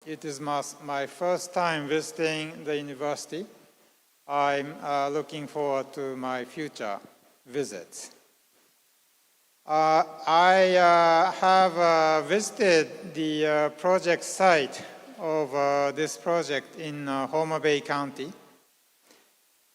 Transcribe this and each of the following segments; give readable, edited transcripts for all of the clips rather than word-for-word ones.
it is my first time visiting the university. I'm looking forward to my future visits. I have visited the project site of this project in Homa Bay County.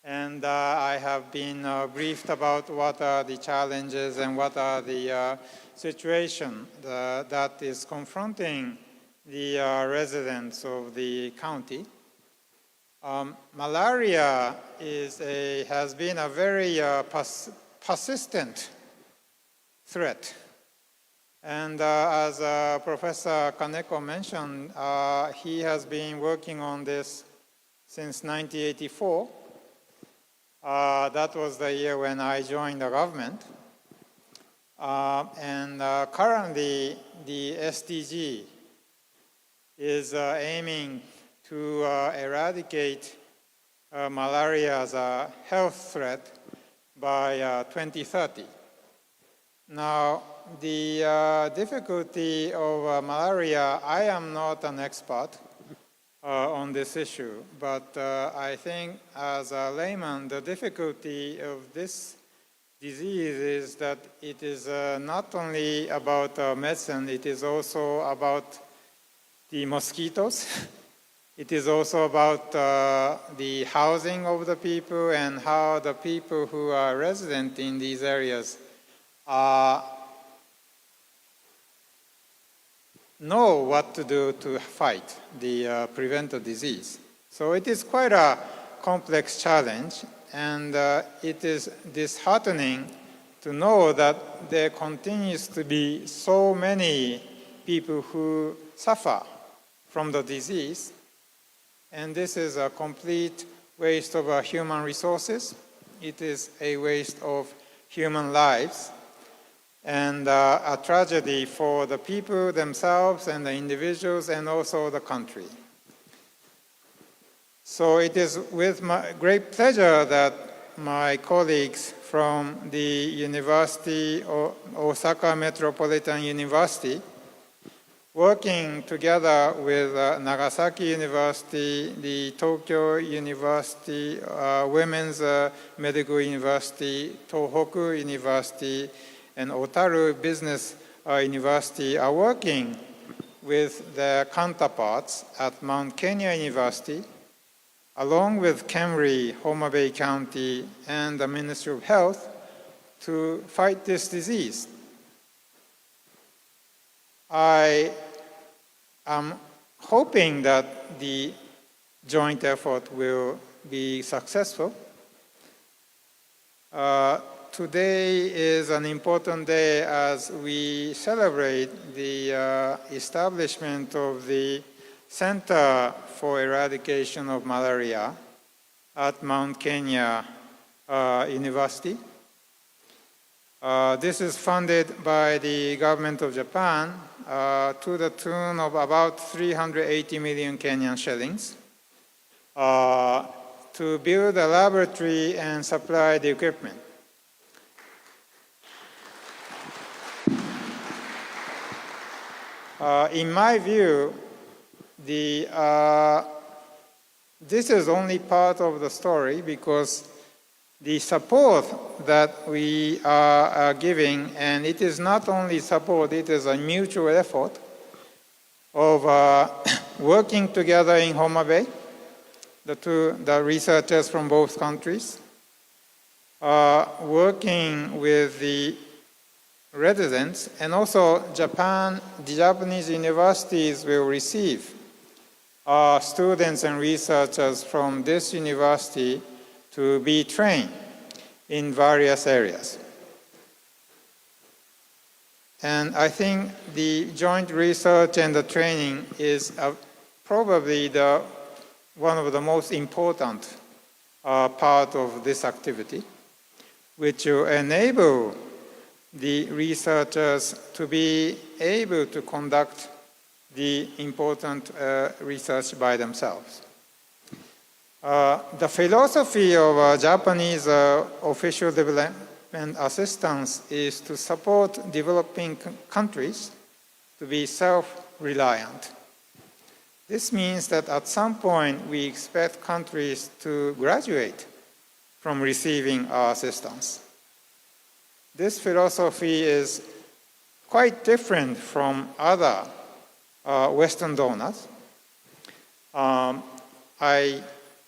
And I have been briefed about what are the challenges and what are the situation that is confronting the residents of the county. Malaria has been a very persistent threat. And as Professor Kaneko mentioned, he has been working on this since 1984. That was the year when I joined the government. Currently, the SDG is aiming to eradicate malaria as a health threat by 2030. Now, the difficulty of malaria, I am not an expert on this issue, but I think as a layman, the difficulty of this disease is that it is not only about medicine, it is also about the mosquitoes. It is also about the housing of the people and how the people who are resident in these areas know what to do to fight prevent the disease. So it is quite a complex challenge, and it is disheartening to know that there continues to be so many people who suffer from the disease, and this is a complete waste of human resources. It is a waste of human lives, and a tragedy for the people themselves and the individuals and also the country. So it is with great pleasure that my colleagues from the University of Osaka Metropolitan University, working together with Nagasaki University, the Tokyo University, Women's Medical University, Tohoku University, and Otaru Business University are working with their counterparts at Mount Kenya University, along with KEMRI, Homa Bay County, and the Ministry of Health to fight this disease. I am hoping that the joint effort will be successful. Today is an important day as we celebrate the establishment of the Center for Eradication of Malaria at Mount Kenya University. This is funded by the government of Japan to the tune of about 380 million Kenyan shillings to build a laboratory and supply the equipment. In my view, this is only part of the story, because the support that we are giving, and it is not only support, it is a mutual effort of working together in Homa Bay, the researchers from both countries, working with the residents, and also the Japanese universities will receive students and researchers from this university to be trained in various areas. And I think the joint research and the training is probably one of the most important part of this activity, which will enable the researchers to be able to conduct the important research by themselves. The philosophy of Japanese official development assistance is to support developing countries to be self-reliant. This means that at some point we expect countries to graduate from receiving our assistance. This philosophy is quite different from other Western donors. I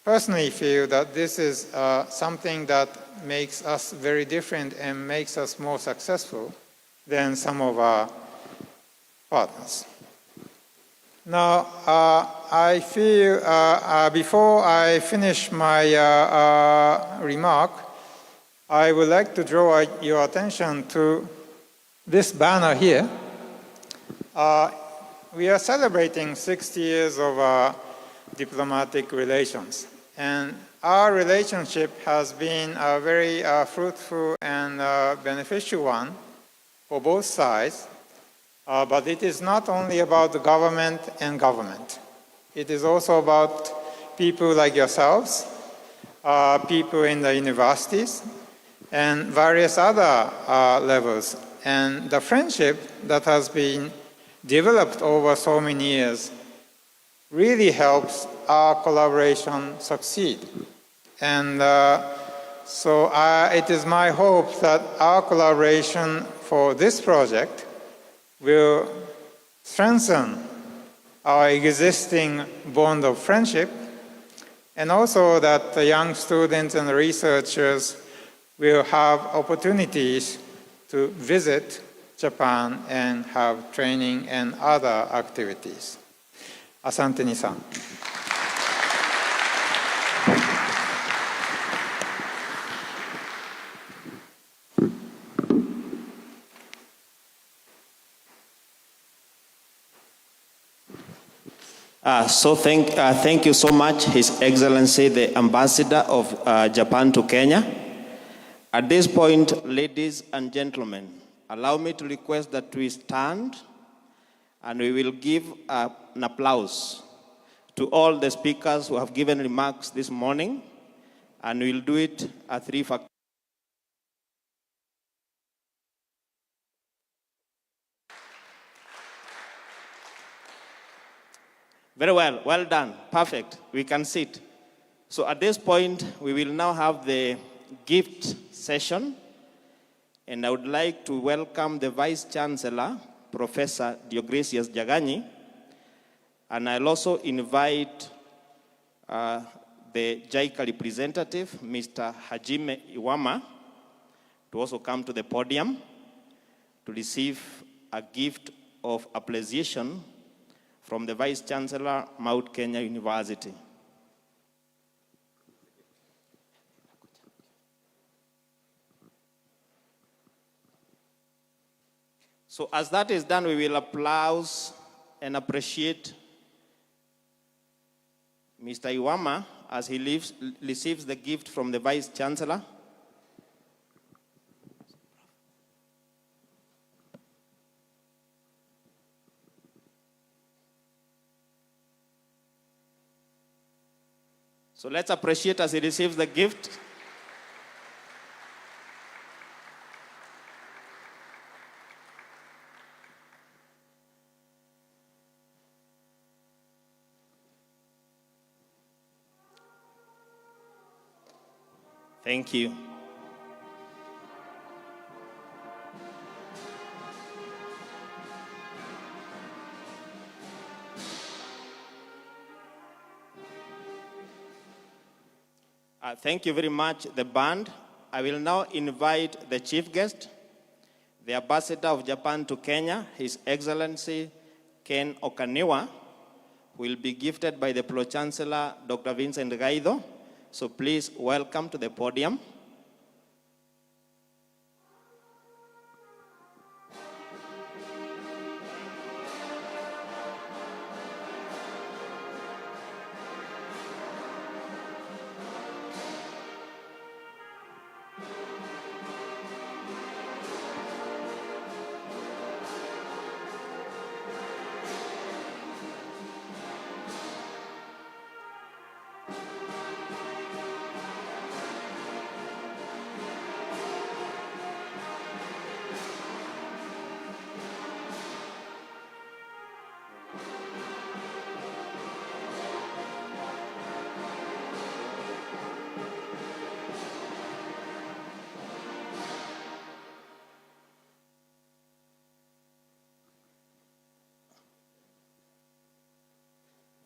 personally feel that this is something that makes us very different and makes us more successful than some of our partners. Now, I feel before I finish my remark, I would like to draw your attention to this banner here. We are celebrating 60 years of diplomatic relations, and our relationship has been a very fruitful and beneficial one for both sides. But it is not only about the government and government. It is also about people like yourselves, people in the universities, and various other levels. And the friendship that has been developed over so many years really helps our collaboration succeed. And so it is my hope that our collaboration for this project will strengthen our existing bond of friendship, and also that the young students and researchers will have opportunities to visit Japan and have training and other activities. Asante ni-san. Thank you so much, His Excellency, the Ambassador of Japan to Kenya. At this point, ladies and gentlemen, allow me to request that we stand and we will give an applause to all the speakers who have given remarks this morning, and we'll do it at 3 factors. Very well, well done, perfect, we can sit. So at this point, we will now have the gift session, and I would like to welcome the Vice Chancellor, Professor Diogresius Jaganyi, and I'll also invite the JICA representative, Mr. Hajime Iwama, to also come to the podium to receive a gift of appreciation from the Vice Chancellor, Mount Kenya University. So as that is done, we will applaud and appreciate Mr. Iwama as he receives the gift from the Vice Chancellor. So let's appreciate as he receives the gift. Thank you. Thank you very much, the band. I will now invite the chief guest, the Ambassador of Japan to Kenya, His Excellency Ken Okaniwa, who will be gifted by the Pro-Chancellor, Dr. Vincent Gaido. So please welcome to the podium.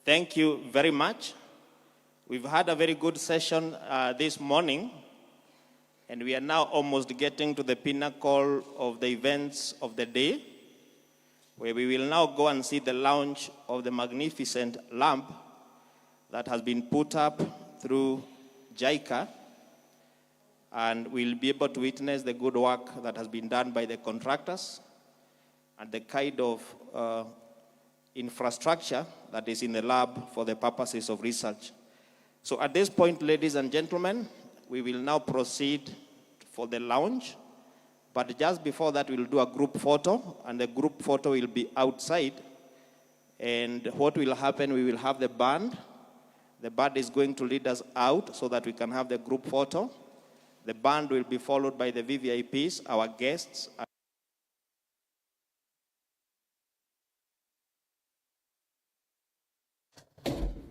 Thank you very much. We've had a very good session this morning, and we are now almost getting to the pinnacle of the events of the day, where we will now go and see the launch of the magnificent lamp that has been put up through JICA, and we'll be able to witness the good work that has been done by the contractors and the kind of infrastructure that is in the lab for the purposes of research. So at this point, ladies and gentlemen, we will now proceed for the launch. But just before that, we'll do a group photo, and the group photo will be outside. And what will happen, we will have the band. The band is going to lead us out so that we can have the group photo. The band will be followed by the VVIPs, our guests.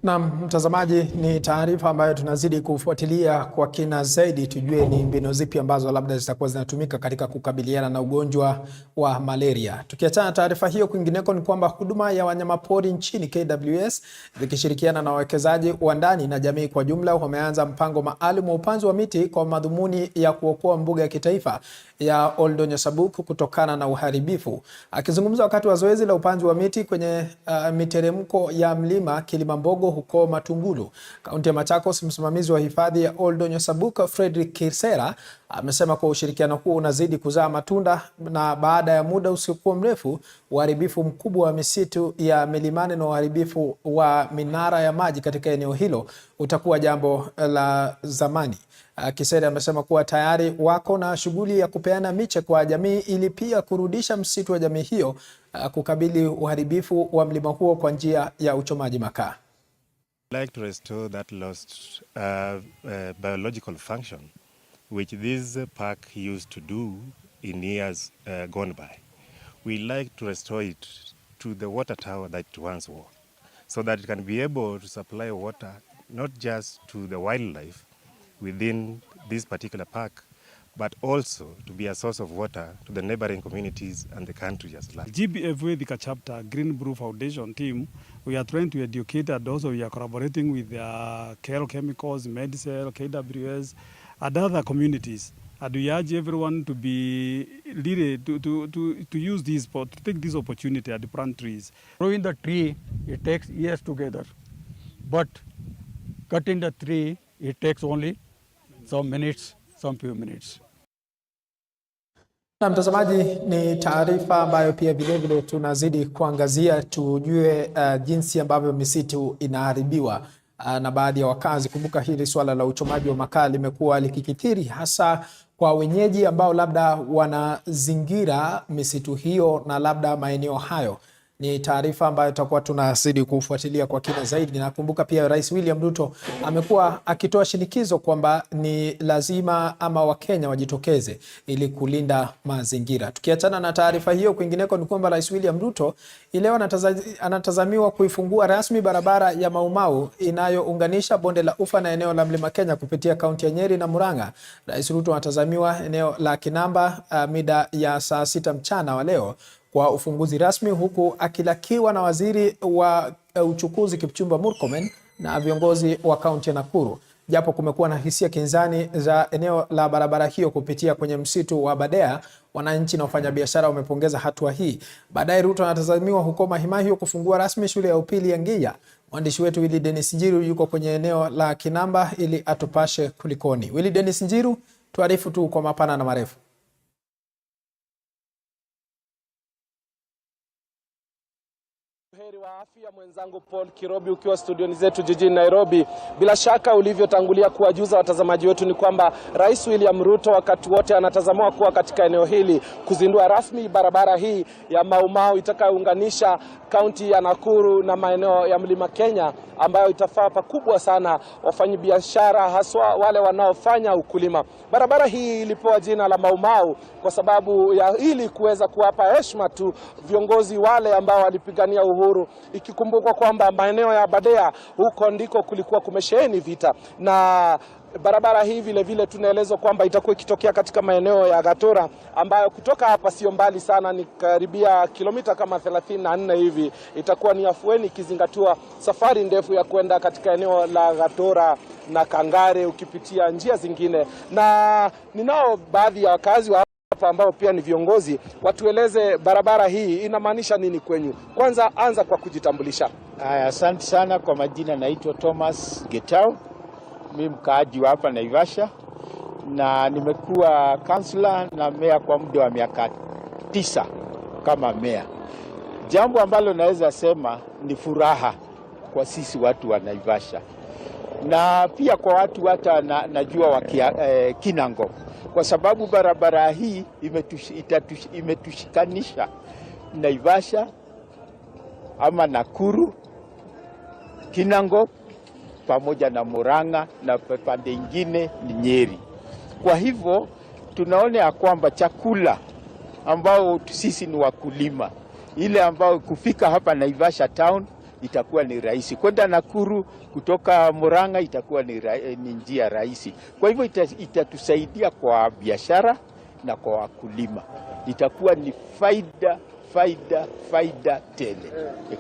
Na mtazamaji, ni taarifa ambayo tunazidi kufuatilia kwa kina zaidi, tujue ni mbinu zipi ambazo labda zitakuwa zinatumika katika kukabiliana na ugonjwa wa malaria. Tukiachana taarifa hiyo, kwingineko ni kwamba huduma ya wanyamapori nchini KWS zikishirikiana na wawekezaji wa ndani na jamii kwa jumla wameanza mpango maalum wa upanzi wa miti kwa madhumuni ya kuokoa mbuga ya kitaifa ya Yanayojiri kutokana na uharibifu. Akizungumza wakati wa zoezi la upanzi wa miti kwenye miteremko ya mlima Kilimambogo huko Matungulu, kaunti ya Machakos, msimamizi wa hifadhi ya Yanayojiri Frederick Kirsera amesema kwa ushirikiano huo unazidi kuzaa matunda, na baada ya muda usiokuwa mrefu uharibifu mkubwa wa misitu ya milimani na uharibifu wa minara ya maji katika eneo hilo utakuwa jambo la zamani. Kirsera amesema kuwa tayari wako na shughuli ya kupeana miche kwa jamii ili pia kurudisha msitu wa jamii hiyo kukabili uharibifu wa mlima huo kwa njia ya uchomaji makaa. Like to restore that lost biological function which this park used to do in years gone by. We like to restore it to the water tower that it once was, so that it can be able to supply water not just to the wildlife within this particular park, but also to be a source of water to the neighboring communities and the country as well. GBFA Thika chapter, Green Brew Foundation team, we are trying to educate, and also we are collaborating with Care Chemicals, Medicel, KWS, and other communities. And we urge everyone to be leaded to use this, to take this opportunity and plant trees. Growing the tree, it takes years together, but cutting the tree, it takes only some minutes, some few minutes. Na mtazamaji, ni taarifa ambayo pia vile tunazidi kuangazia, tujue jinsi ambavyo misitu inaharibiwa na baadhi ya wakazi. Kumbuka hili swala la uchomaji wa makaa limekuwa likikithiri hasa kwa wenyeji ambao labda wanazingira misitu hiyo na labda maeneo hayo. Ni taarifa ambayo tutakuwa tunazidi kufuatilia kwa kina zaidi. Na kumbuka pia Rais William Ruto amekuwa akitoa shinikizo kwamba ni lazima ama Wakenya wajitokeze ili kulinda mazingira. Tukiachana na taarifa hiyo, kwingineko ni kwamba Rais William Ruto leo anatazamiwa kuifungua rasmi barabara ya Maumau inayounganisha bonde la Ufa na eneo la Mlima Kenya kupitia kaunti ya Nyeri na Murang'a. Rais Ruto anatazamiwa eneo la Kinamba mida ya saa 6 mchana wa leo kwa ufunguzi rasmi, huku akilakiwa na waziri wa uchukuzi Kipchumba Murkomen na viongozi wa kaunti ya Nakuru. Japo kumekuwa na hisia kinzani za eneo la barabara hiyo kupitia kwenye msitu wa Badea, wananchi na wafanyabiashara wamepongeza hatua hii. Baadaye Ruto anatazamiwa huko Mahimahiyo kufungua rasmi shule ya upili ya Ngiya. Mwandishi wetu Willy Dennis Njiru yuko kwenye eneo la Kinamba ili atupashe kulikoni. Willy Dennis Njiru, tuarifu tu kwa mapana na marefu. Heri wa afya mwenzangu Paul Kirobi ukiwa studioni zetu jijini Nairobi. Bila shaka ulivyotangulia kuwajuza watazamaji wetu ni kwamba Rais William Ruto wakati wote anatazamwa kuwa katika eneo hili kuzindua rasmi barabara hii ya Maumau itakayounganisha kaunti ya Nakuru na maeneo ya Mlima Kenya, ambayo itafaa pakubwa sana wafanyabiashara haswa wale wanaofanya ukulima. Barabara hii ilipewa jina la Maumau kwa sababu ya ili kuweza kuwapa heshima tu viongozi wale ambao walipigania uhuru, ikikumbukwa kwamba maeneo ya Badea huko ndiko kulikuwa kumesheheni vita, na Barabara hii vile vile tunaelezwa kwamba itakuwa ikitokea katika maeneo ya Gatora, ambayo kutoka hapa sio mbali sana, ni karibia kilomita kama 34 hivi. Itakuwa ni afueni ikizingatiwa safari ndefu ya kwenda katika eneo la Gatora na Kangare ukipitia njia zingine. Na ninao baadhi ya wakazi wa hapa ambao pia ni viongozi, watueleze barabara hii inamaanisha nini kwenyu. Kwanza anza kwa kujitambulisha. Asante sana. Kwa majina naitwa Thomas Getao. Mimi mkaaji wa hapa Naivasha na nimekuwa kansula na meya kwa muda wa miaka 9 kama meya. Jambo ambalo naweza sema ni furaha kwa sisi watu wa Naivasha na pia kwa watu hata najua wa Kinango, kwa sababu barabara hii imetushikanisha Naivasha ama Nakuru, Kinango pamoja na Murang'a na pande ingine ni Nyeri. Kwa hivyo tunaona ya kwamba chakula ambao sisi ni wakulima, ile ambao kufika hapa Naivasha town itakuwa ni rahisi. Kwenda Nakuru kutoka Murang'a itakuwa ni njia rahisi. Kwa hivyo itatusaidia kwa biashara na kwa wakulima. Itakuwa ni faida tele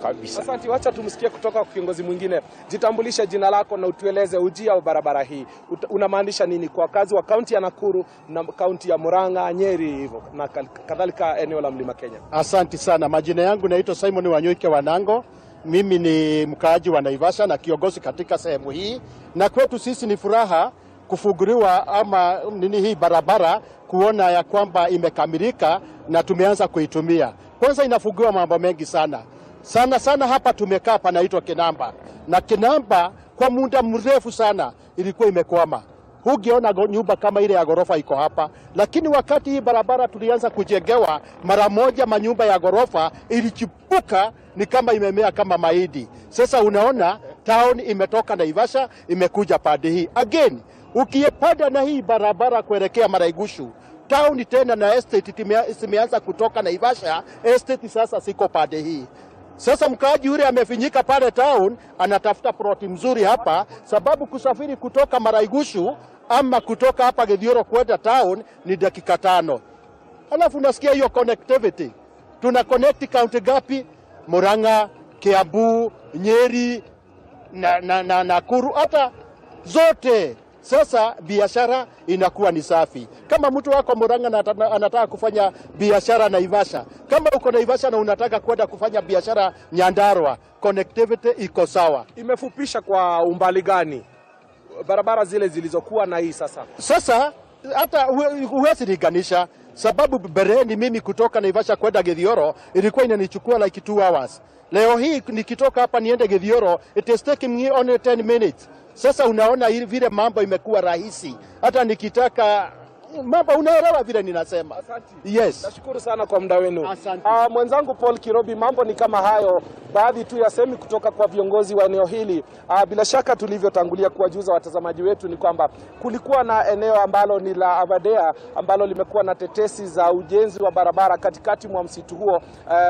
kabisa. Asante, wacha tumsikie kutoka kwa kiongozi mwingine. Jitambulisha jina lako na utueleze ujia wa barabara hii unamaanisha nini kwa wakazi wa kaunti ya Nakuru na kaunti ya Murang'a, Nyeri hivyo na kadhalika eneo la Mlima Kenya. Asante sana. Majina yangu naitwa Simon Wanyoike Wanango. Mimi ni mkaaji wa Naivasha na kiongozi katika sehemu hii, na kwetu sisi ni furaha kufunguliwa ama hii barabara, kuona ya kwamba imekamilika na tumeanza kuitumia. Kwanza inafunguliwa mambo mengi sana hapa tumekaa panaitwa Kinamba, na Kinamba kwa muda mrefu sana ilikuwa imekwama. Hugiona nyumba kama ile ya gorofa iko hapa, lakini wakati hii barabara tulianza kujengewa, mara moja manyumba ya gorofa ilichipuka, ni kama imemea kama mahindi. Sasa unaona town imetoka Naivasha imekuja pande hii. Again, ukipanda na hii barabara kuelekea Maraigushu, town tena na estate imeanza kutoka Naivasha, estate sasa siko pande hii. Sasa mkaaji yule amefinyika pale town, anatafuta ploti mzuri hapa, sababu kusafiri kutoka Maraigushu ama kutoka hapa Githioro kwenda town ni dakika 5. Alafu unasikia hiyo connectivity. Tuna connect county gapi? Murang'a, Kiambu, Nyeri na Nakuru, hata zote. Sasa biashara inakuwa ni safi. Kama mtu wako Murang'a na anataka kufanya biashara Naivasha, kama uko Naivasha na unataka kwenda kufanya biashara Nyandarua, connectivity iko sawa. Imefupisha kwa umbali gani barabara zile zilizokuwa na hii sasa? Sasa hata huwezi linganisha, sababu bereni mimi kutoka Naivasha kwenda Githioro ilikuwa inanichukua like 2 hours. Leo hii nikitoka hapa niende Githioro, it is taking me only 10 minutes. Sasa unaona vile mambo imekuwa rahisi. Hata nikitaka mambo unaelewa vile ninasema. Asante. Yes. Nashukuru sana kwa muda wenu. Asante. Mwenzangu Paul Kirobi, mambo ni kama hayo, baadhi tu ya semi kutoka kwa viongozi wa eneo hili. Bila shaka tulivyotangulia kuwajuza watazamaji wetu ni kwamba kulikuwa na eneo ambalo ni la Aberdare ambalo limekuwa na tetesi za ujenzi wa barabara katikati mwa msitu huo,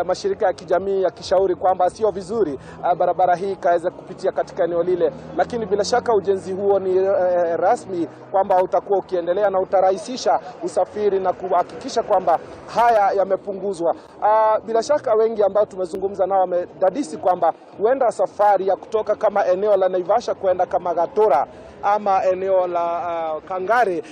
mashirika ya kijamii yakishauri kwamba sio vizuri barabara hii kaweza kupitia katika eneo lile, lakini bila shaka ujenzi huo ni rasmi kwamba utakuwa ukiendelea na utarahisisha usafiri na kuhakikisha kwamba haya yamepunguzwa. Bila shaka wengi ambao tumezungumza nao wamedadisi kwamba huenda safari ya kutoka kama eneo la Naivasha kwenda kama Gatora ama eneo la Kangare,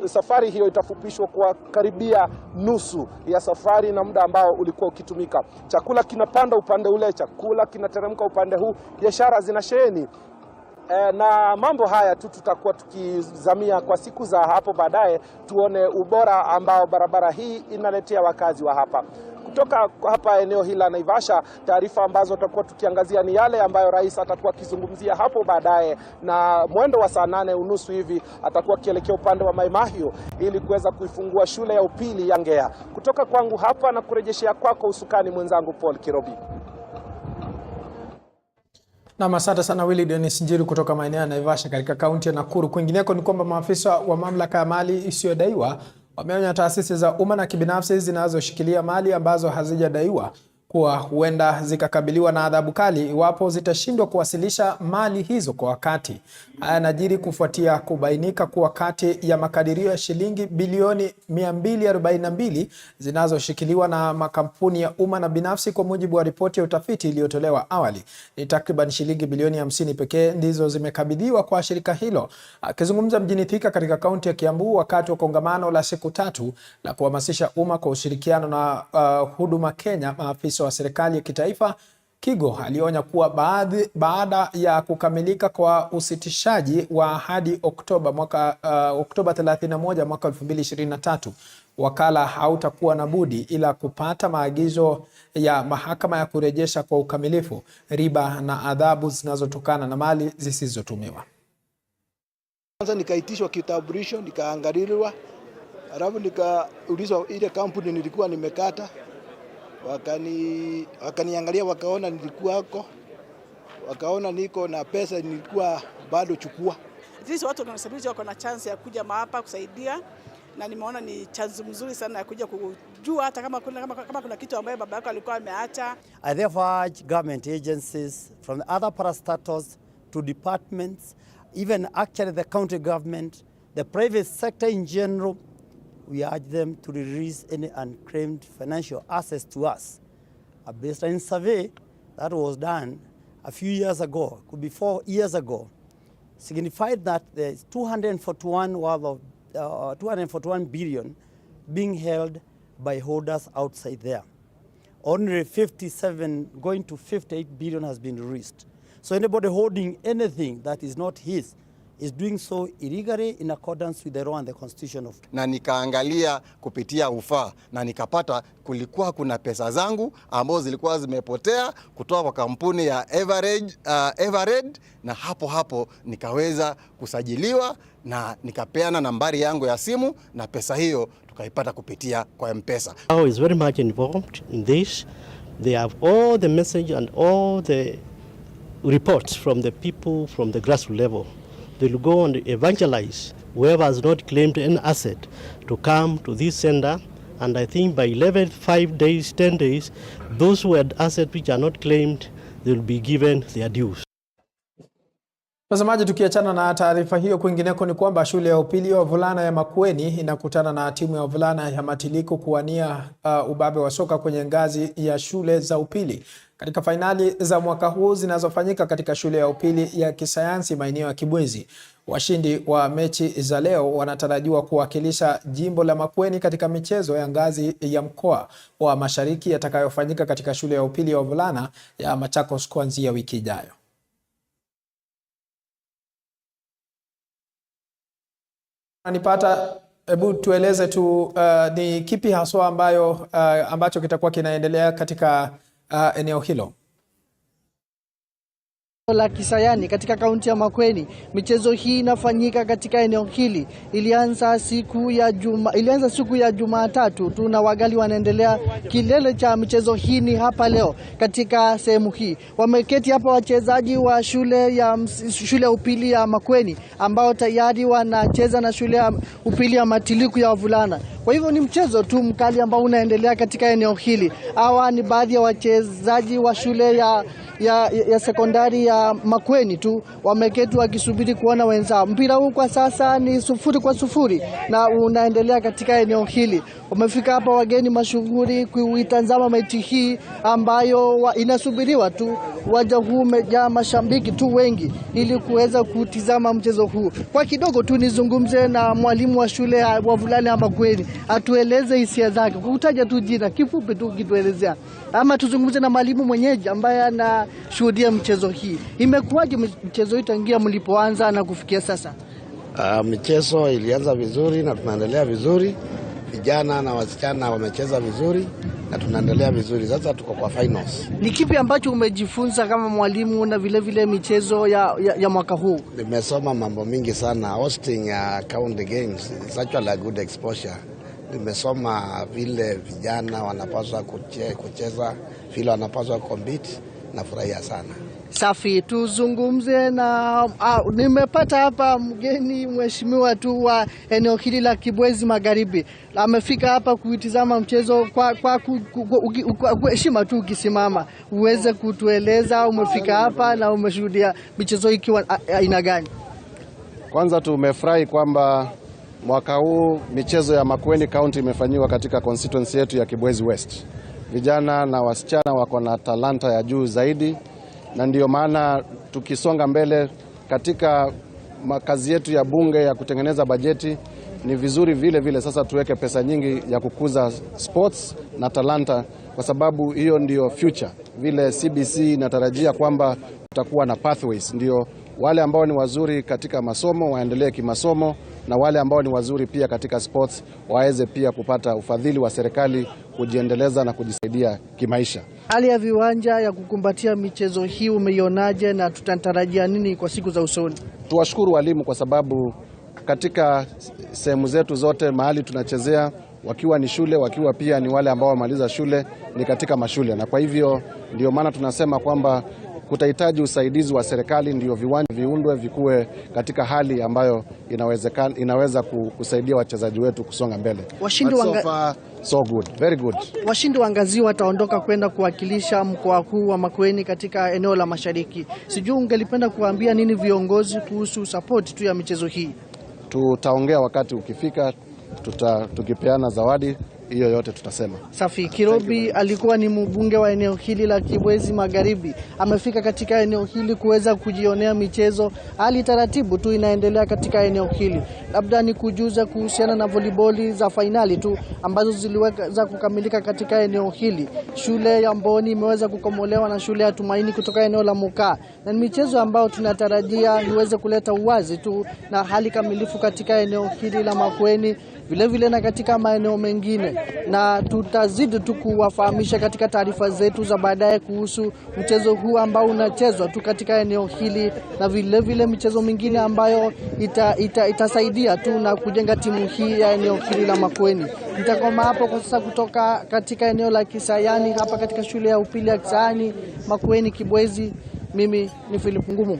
safari hiyo itafupishwa kwa karibia nusu ya safari na muda ambao ulikuwa ukitumika. Chakula kinapanda upande ule, chakula kinateremka upande huu, biashara zinasheheni. Na mambo haya tu tutakuwa tukizamia kwa siku za hapo baadaye, tuone ubora ambao barabara hii inaletea wakazi wa hapa. Kutoka hapa eneo hili la Naivasha, taarifa ambazo tutakuwa tukiangazia ni yale ambayo rais atakuwa akizungumzia hapo baadaye, na mwendo wa saa 8:30 hivi atakuwa akielekea upande wa Mai Mahiu ili kuweza kuifungua shule ya upili ya Ngea. Kutoka kwangu hapa na kurejeshea kwako usukani mwenzangu Paul Kirobi. Na asante sana Willy Dennis Njiru kutoka maeneo ya Naivasha katika kaunti ya Nakuru. Kwingineko ni kwamba maafisa wa mamlaka ya mali isiyodaiwa wameonya taasisi za umma na kibinafsi zinazoshikilia mali ambazo hazijadaiwa kuwa huenda zikakabiliwa na adhabu kali iwapo zitashindwa kuwasilisha mali hizo kwa wakati. Haya yanajiri kufuatia kubainika kuwa kati ya makadirio ya shilingi bilioni 242 zinazoshikiliwa na makampuni ya umma na binafsi, kwa mujibu wa ripoti ya utafiti iliyotolewa awali, ni takriban shilingi bilioni 50 pekee ndizo zimekabidhiwa kwa shirika hilo. Akizungumza mjini Thika katika kaunti ya Kiambu wakati wa kongamano la siku 3 la kuhamasisha umma kwa ushirikiano na Huduma Kenya, maafisa wa serikali ya kitaifa, Kigo alionya kuwa baada ya kukamilika kwa usitishaji wa hadi Oktoba 31 mwaka 2023, wakala hautakuwa na budi ila kupata maagizo ya mahakama ya kurejesha kwa ukamilifu riba na adhabu zinazotokana na mali zisizotumiwa. Kwanza nikaitishwa kitambulisho, nikaangaliliwa, alafu nikaulizwa ile kampuni nilikuwa nimekata, wakaniangalia, wakaona nilikuwako, wakaona niko na pesa nilikuwa bado chukua. Sisi watu wanasababisha wako na chance ya kuja hapa kusaidia, na nimeona ni chance mzuri sana ya kuja kujua hata kama kuna kitu ambaye baba yako alikuwa ameacha. I therefore urge government agencies from the other parastatals to departments, even actually the county government, the private sector in general, we urge them to release any unclaimed financial assets to us. A baseline survey that was done a few years ago, could be 4 years ago, signified that there is 241 billion being held by holders outside there. Only 57 going to 58 billion has been released. So anybody holding anything that is not his is doing so illegally in accordance with the law and the constitution of. Na nikaangalia kupitia ufaa na nikapata kulikuwa kuna pesa zangu ambazo zilikuwa zimepotea kutoka kwa kampuni ya Evered, na hapo nikaweza kusajiliwa na nikapeana nambari yangu ya simu na pesa hiyo tukaipata kupitia kwa M-Pesa. Now is very much involved in this. They have all the message and all the reports from the people from the grassroots level. They will go and evangelize whoever has not claimed an asset to come to this center, and I think by 5 days, 10 days, those who had assets which are not claimed, they will be given their dues. Mtazamaji, tukiachana na taarifa hiyo, kwingineko ni kwamba shule ya upili ya wavulana ya Makueni inakutana na timu ya wavulana ya Matiliko kuwania ubabe wa soka kwenye ngazi ya shule za upili katika fainali za mwaka huu zinazofanyika katika shule ya upili ya kisayansi maeneo ya Kibwezi. Washindi wa mechi za leo wanatarajiwa kuwakilisha jimbo la Makueni katika michezo ya ngazi ya mkoa wa Mashariki yatakayofanyika katika shule ya upili ya wavulana ya Machakos kuanzia wiki ijayo. Anipata, hebu tueleze tu ni kipi haswa ambacho kitakuwa kinaendelea katika eneo hilo la Kisayani katika kaunti ya Makueni. Michezo hii inafanyika katika eneo hili. Ilianza siku ya Jumatatu. Tuna wagali wanaendelea. Kilele cha michezo hii ni hapa leo katika sehemu hii. Wameketi hapa wachezaji wa shule ya upili ya Makueni ambao tayari wanacheza na shule ya upili ya Matiliko ya wavulana. Kwa hivyo ni mchezo tu mkali ambao unaendelea katika eneo hili. Hawa ni baadhi ya wachezaji wa shule ya sekondari ya Makueni tu wameketi wakisubiri kuona wenzao. Mpira huu kwa sasa ni 0-0 na unaendelea katika eneo hili. Wamefika hapa wageni mashuhuri kuitazama mechi hii ambayo inasubiriwa tu. Uwanja huu umejaa mashabiki tu wengi ili kuweza kutizama mchezo huu. Kwa kidogo tu nizungumze na mwalimu wa shule ya wavulana ya Makueni, atueleze hisia zake. Kutaja tu jina kifupi tu kituelezea. Ama tuzungumze na mwalimu mwenyeji ambaye anashuhudia mchezo hii. Imekuwaje mchezo hii tangia mlipoanza na kufikia sasa? Michezo ilianza vizuri na tunaendelea vizuri. Vijana na wasichana wamecheza vizuri na tunaendelea vizuri. Sasa tuko kwa finals. Ni kipi ambacho umejifunza kama mwalimu na vile michezo ya mwaka huu? Nimesoma mambo mingi sana. Hosting county games is actually a good exposure. Nimesoma vile vijana wanapaswa kucheza, vile wanapaswa compete, na furahia sana. Safi, tuzungumze na nimepata hapa mgeni mheshimiwa tu wa eneo hili la Kibwezi Magharibi. Amefika hapa kuitizama mchezo kwa heshima tu, ukisimama uweze kutueleza umefika hapa na umeshuhudia michezo ikiwa aina gani? Kwanza tumefurahi kwamba mwaka huu michezo ya Makueni County imefanywa katika constituency yetu ya Kibwezi West. Vijana na wasichana wako na talanta ya juu zaidi, na ndio maana tukisonga mbele katika makazi yetu ya bunge ya kutengeneza bajeti, ni vizuri vile vile sasa tuweke pesa nyingi ya kukuza sports na talanta, kwa sababu hiyo ndio future. Vile CBC inatarajia kwamba tutakuwa na pathways, ndio wale ambao ni wazuri katika masomo waendelee kimasomo, na wale ambao ni wazuri pia katika sports waweze pia kupata ufadhili wa serikali kujiendeleza na kujisaidia kimaisha. Hali ya viwanja ya kukumbatia michezo hii umeionaje, na tutatarajia nini kwa siku za usoni? Tuwashukuru walimu kwa sababu katika sehemu zetu zote mahali tunachezea, wakiwa ni shule, wakiwa pia ni wale ambao wamaliza shule, ni katika mashule, na kwa hivyo ndio maana tunasema kwamba kutahitaji usaidizi wa serikali ndio viwanja viundwe vikue katika hali ambayo inaweza kusaidia wachezaji wetu kusonga mbele. So good, very good. Washindi wa ngazi wataondoka kwenda kuwakilisha mkoa huu wa Makueni katika eneo la Mashariki. Sijui ungelipenda kuambia nini viongozi kuhusu support tu ya michezo hii? Tutaongea wakati ukifika, tukipeana zawadi hiyo yote tutasema. Safi. Kirobi alikuwa ni mbunge wa eneo hili la Kibwezi Magharibi. Amefika katika eneo hili kuweza kujionea michezo. Hali taratibu tu inaendelea katika eneo hili. Labda ni kujuza kuhusiana na volleyball za finali tu ambazo ziliweza kukamilika katika eneo hili. Shule ya Mboni imeweza kukomolewa na shule ya Tumaini kutoka eneo la Mukaa. Na ni michezo ambayo tunatarajia iweze kuleta uwazi tu na hali kamilifu katika eneo hili la Makueni, vile vile na katika maeneo mengine, na tutazidi tu kuwafahamisha katika taarifa zetu za baadaye kuhusu mchezo huu ambao unachezwa tu katika eneo hili, na vile vile michezo mingine ambayo itasaidia tu na kujenga timu hii ya eneo hili la Makueni. Nitakoma hapo kwa sasa kutoka katika eneo la Kisayani hapa katika shule ya upili ya Kisayani Makueni Kibwezi. Mimi ni Philip Ngumu.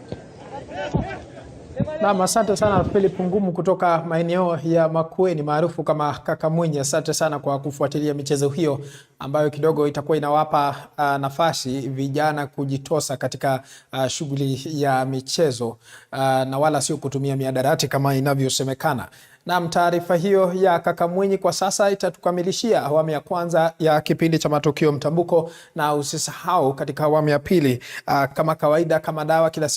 Na asante sana Philip Ngumu kutoka maeneo ya Makueni maarufu kama Kaka Mwenye. Asante sana kwa kufuatilia michezo hiyo ambayo kidogo itakuwa inawapa nafasi vijana kujitosa katika shughuli ya michezo na wala sio kutumia miadarati kama inavyosemekana. Na taarifa hiyo ya Kaka Mwenye kwa sasa itatukamilishia awamu ya kwanza ya kipindi cha Matukio Mtambuko, na usisahau katika awamu ya pili kama kawaida, kama dawa kila siku